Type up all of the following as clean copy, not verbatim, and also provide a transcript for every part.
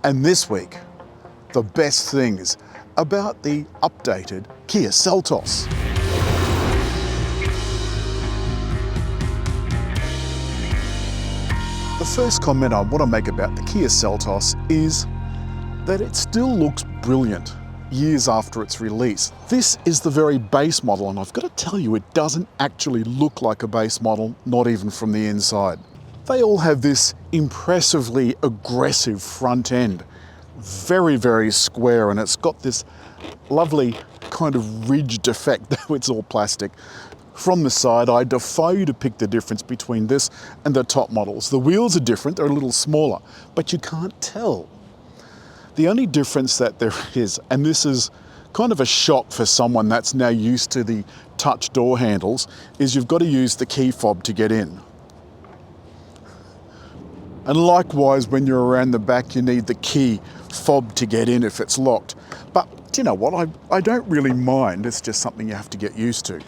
And this week, the best things about the updated Kia Seltos. The first comment I want to make about the Kia Seltos is that it still looks brilliant years after its release. This is the very base model, and I've got to tell you, it doesn't actually look like a base model, not even from the inside. They all have this impressively aggressive front end, very, very square, and it's got this lovely kind of ridged effect, though it's all plastic. From the side, I defy you to pick the difference between this and the top models. The wheels are different, they're a little smaller, but you can't tell. The only difference that there is, and this is kind of a shock for someone that's now used to the touch door handles, is you've got to use the key fob to get in. And likewise, when you're around the back, you need the key fob to get in if it's locked. But you know what, I don't really mind, it's just something you have to get used to.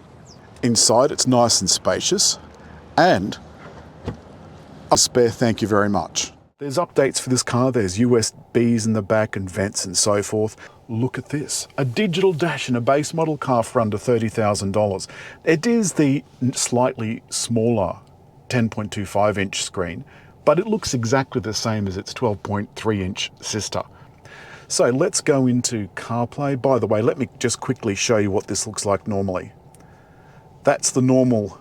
Inside, it's nice and spacious, and a spare thank you very much. There's updates for this car, there's USBs in the back and vents and so forth. Look at this, a digital dash in a base model car for under $30,000. It is the slightly smaller 10.25 inch screen, but it looks exactly the same as its 12.3 inch sister. So let's go into CarPlay. By the way, let me just quickly show you what this looks like normally. That's the normal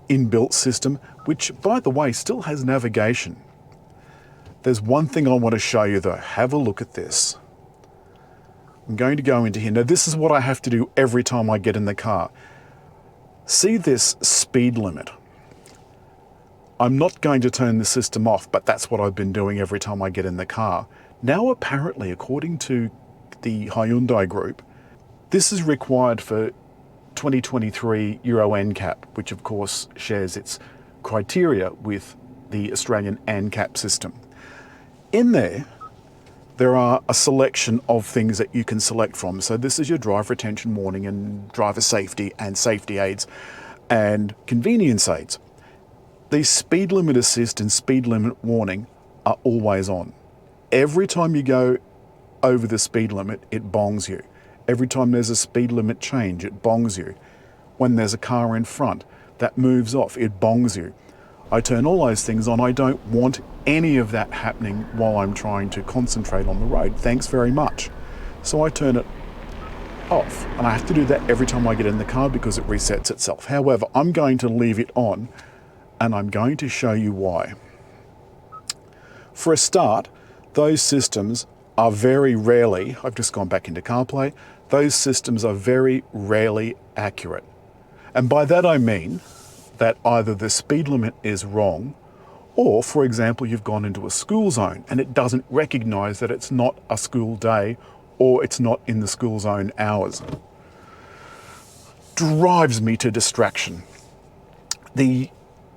inbuilt system, which, by the way, still has navigation. There's one thing I want to show you though. Have a look at this. I'm going to go into here. Now, this is what I have to do every time I get in the car. See this speed limit? I'm not going to turn the system off, but that's what I've been doing every time I get in the car. Now, apparently, according to the Hyundai Group, this is required for 2023 Euro NCAP, which of course shares its criteria with the Australian ANCAP system. In there are a selection of things that you can select from. So this is your driver attention warning and driver safety and safety aids and convenience aids. These speed limit assist and speed limit warning are always on. Every time you go over the speed limit, it bongs you. Every time there's a speed limit change, it bongs you. When there's a car in front that moves off, it bongs you. I turn all those things on. I don't want any of that happening while I'm trying to concentrate on the road. Thanks very much. So I turn it off, and I have to do that every time I get in the car because it resets itself. However, I'm going to leave it on, and I'm going to show you why. For a start, those systems are very rarely, I've just gone back into CarPlay, those systems are very rarely accurate. And by that I mean that either the speed limit is wrong, or, for example, you've gone into a school zone and it doesn't recognize that it's not a school day or it's not in the school zone hours. Drives me to distraction. The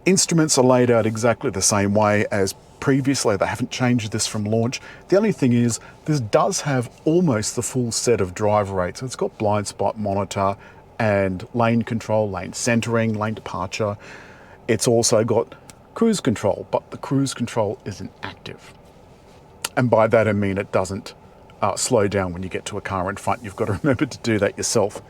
instruments are laid out exactly the same way as previously. They haven't changed this from launch. The only thing is, this does have almost the full set of driver aids. So it's got blind spot monitor and lane control, lane centering, lane departure. It's also got cruise control, but the cruise control isn't active. And by that I mean it doesn't slow down when you get to a car in front. You've got to remember to do that yourself.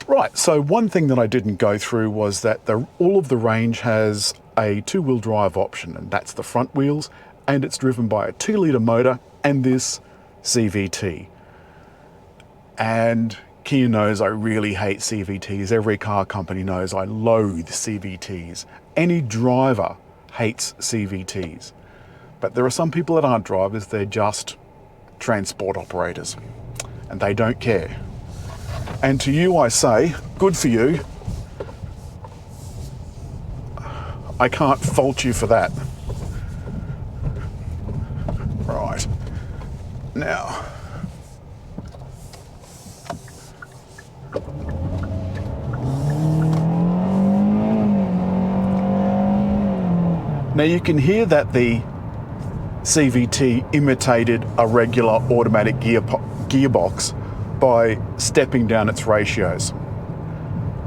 Right, so one thing that I didn't go through was that all of the range has a two-wheel drive option, and that's the front wheels, and it's driven by a 2-litre motor and this CVT. And Kia knows I really hate CVTs. Every car company knows I loathe CVTs. Any driver hates CVTs. But there are some people that aren't drivers, they're just transport operators, and they don't care. And to you I say, good for you. I can't fault you for that. Right. Now, you can hear that the CVT imitated a regular automatic gearbox by stepping down its ratios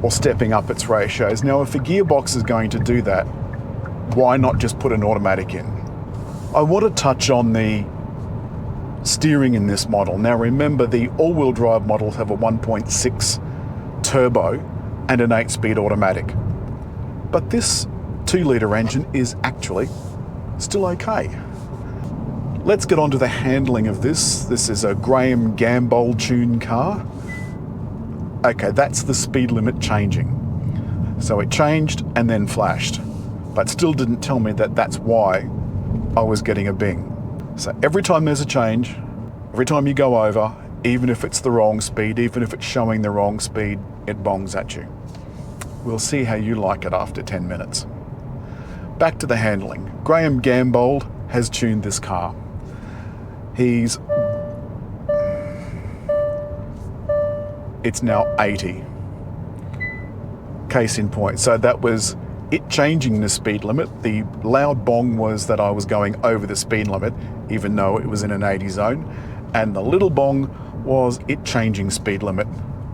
or stepping up its ratios. Now, if a gearbox is going to do that, why not just put an automatic in? I want to touch on the steering in this model. Now remember, the all-wheel drive models have a 1.6 turbo and an 8-speed automatic. But this 2-litre engine is actually still okay. Let's get on to the handling of this. This is a GayCarBoys tuned car. Okay, that's the speed limit changing. So it changed and then flashed, but still didn't tell me that that's why I was getting a bing. So every time there's a change, every time you go over, even if it's the wrong speed, even if it's showing the wrong speed, it bongs at you. We'll see how you like it after 10 minutes. Back to the handling. GayCarBoys has tuned this car. It's now 80. Case in point. So that was it changing the speed limit. The loud bong was that I was going over the speed limit, even though it was in an 80 zone. And the little bong was it changing speed limit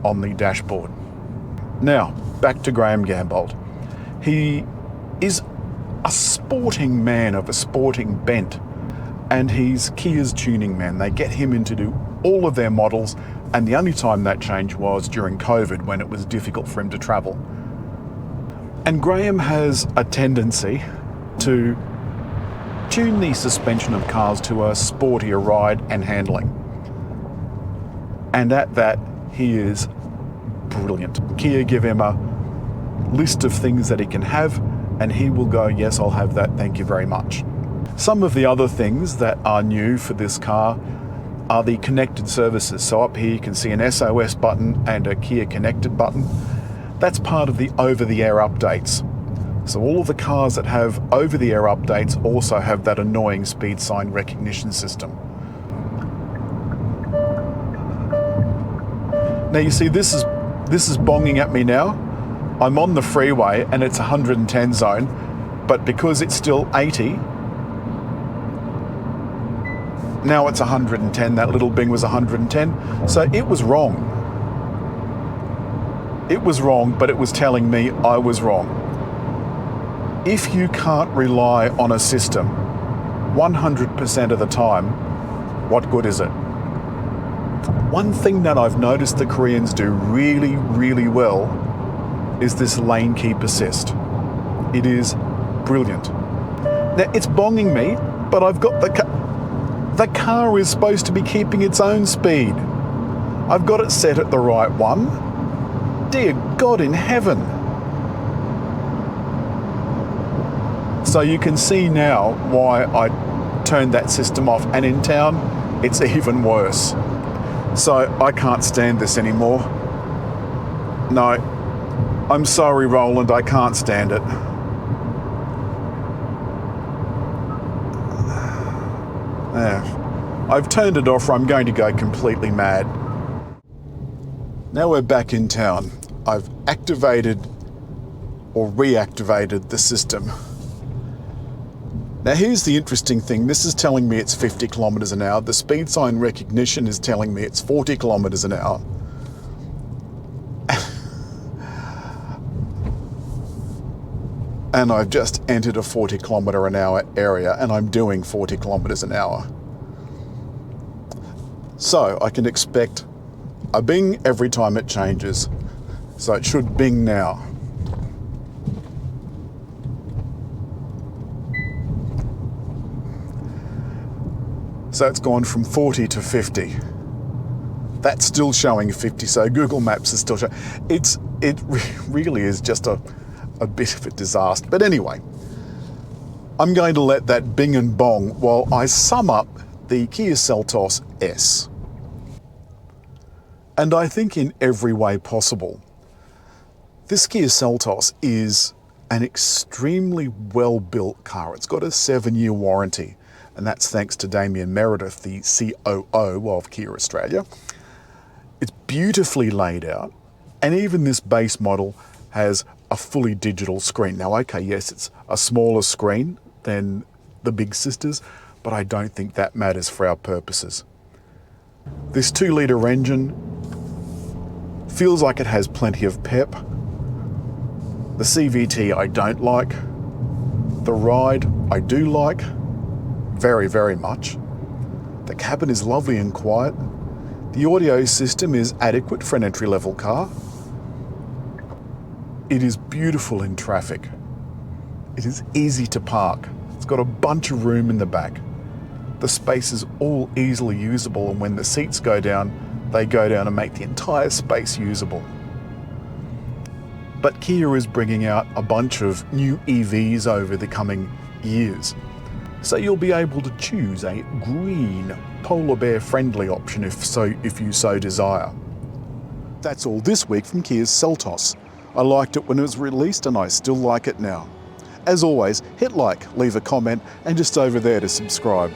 on the dashboard. Now, back to GayCarBoys. He is a sporting man of a sporting bent, and he's Kia's tuning man. They get him in to do all of their models, and the only time that changed was during COVID, when it was difficult for him to travel. And Graham has a tendency to tune the suspension of cars to a sportier ride and handling. And at that, he is brilliant. Kia give him a list of things that he can have, and he will go, yes, I'll have that, thank you very much. Some of the other things that are new for this car are the connected services. So up here you can see an SOS button and a Kia connected button. That's part of the over-the-air updates. So all of the cars that have over-the-air updates also have that annoying speed sign recognition system. Now you see this is bonging at me now. I'm on the freeway and it's 110 zone, but because it's still 80, now it's 110. That little bing was 110. So it was wrong. It was wrong, but it was telling me I was wrong. If you can't rely on a system 100% of the time, what good is it? One thing that I've noticed the Koreans do really, really well is this lane keep assist. It is brilliant. Now it's bonging me, but I've got the car is supposed to be keeping its own speed. I've got it set at the right one. Dear God in heaven. So you can see now why I turned that system off, and in town it's even worse. So I can't stand this anymore. No, I'm sorry, Roland, I can't stand it. I've turned it off or I'm going to go completely mad. Now we're back in town. I've activated or reactivated the system. Now here's the interesting thing. This is telling me it's 50 kilometers an hour. The speed sign recognition is telling me it's 40 kilometers an hour. And I've just entered a 40 kilometer an hour area and I'm doing 40 kilometers an hour. So I can expect a bing every time it changes. So it should bing now. So it's gone from 40 to 50. That's still showing 50, so Google Maps is still showing. It really is just a bit of a disaster. But anyway, I'm going to let that bing and bong while I sum up the Kia Seltos S. And I think in every way possible, this Kia Seltos is an extremely well-built car. It's got a 7-year warranty, and that's thanks to Damien Meredith, the COO of Kia Australia. It's beautifully laid out, and even this base model has a fully digital screen. Now, okay, yes, it's a smaller screen than the big sisters, but I don't think that matters for our purposes. This 2-litre engine feels like it has plenty of pep. The CVT I don't like. The ride I do like very, very much. The cabin is lovely and quiet. The audio system is adequate for an entry-level car. It is beautiful in traffic. It is easy to park. It's got a bunch of room in the back. The space is all easily usable, and when the seats go down, they go down and make the entire space usable. But Kia is bringing out a bunch of new EVs over the coming years. So you'll be able to choose a green, polar bear friendly option if you so desire. That's all this week from Kia's Seltos. I liked it when it was released and I still like it now. As always, hit like, leave a comment, and just over there to subscribe.